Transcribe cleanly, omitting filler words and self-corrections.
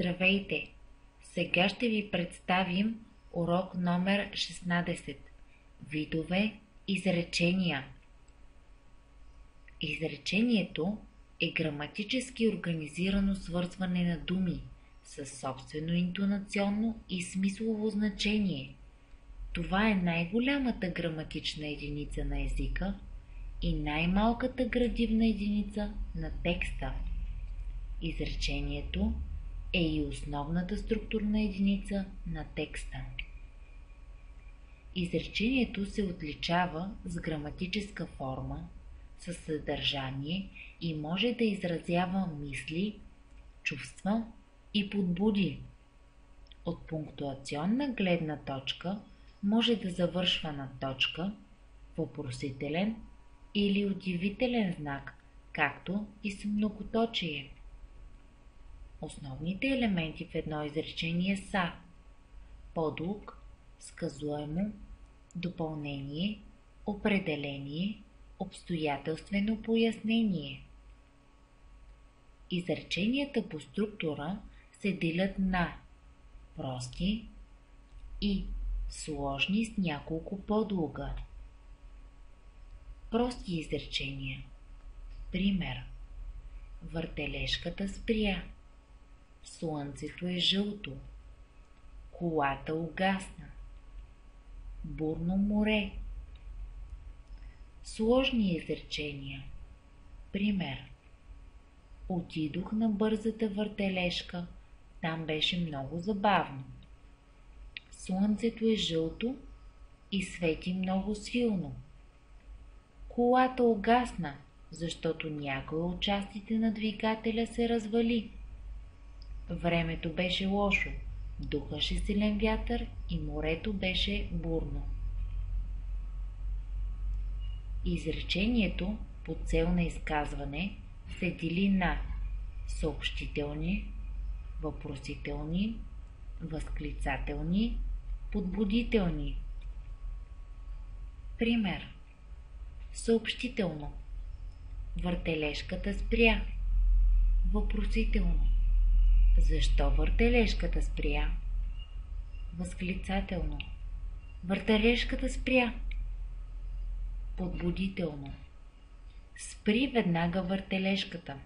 Здравейте! Сега ще ви представим урок номер 16. Видове изречения. Изречението е граматически организирано свързване на думи със собствено интонационно и смислово значение. Това е най-голямата граматична единица на езика и най-малката градивна единица на текста. Изречението е и основната структурна единица на текста. Изречението се отличава с граматическа форма, със съдържание и може да изразява мисли, чувства и подбуди. От пунктуационна гледна точка може да завършва на точка, въпросителен или удивителен знак, както и с многоточие. Основните елементи в едно изречение са подлог, сказуемо, допълнение, определение, обстоятелствено пояснение. Изреченията по структура се делят на прости и сложни с няколко подлога. Прости изречения. Пример: въртележката спря, слънцето е жълто, колата угасна, бурно море. Сложни изречения. Пример: отидох на бързата въртележка, там беше много забавно. Слънцето е жълто и свети много силно. Колата угасна, защото някои от частите на двигателя се развали. Времето беше лошо, духаше силен вятър и морето беше бурно. Изречението по цел на изказване се дели на съобщителни, въпросителни, възклицателни, подбудителни. Пример: съобщително: въртележката спря. Въпросително: защо въртележката спря? Възклицателно: въртележката спря. Подбудително: спри веднага въртележката.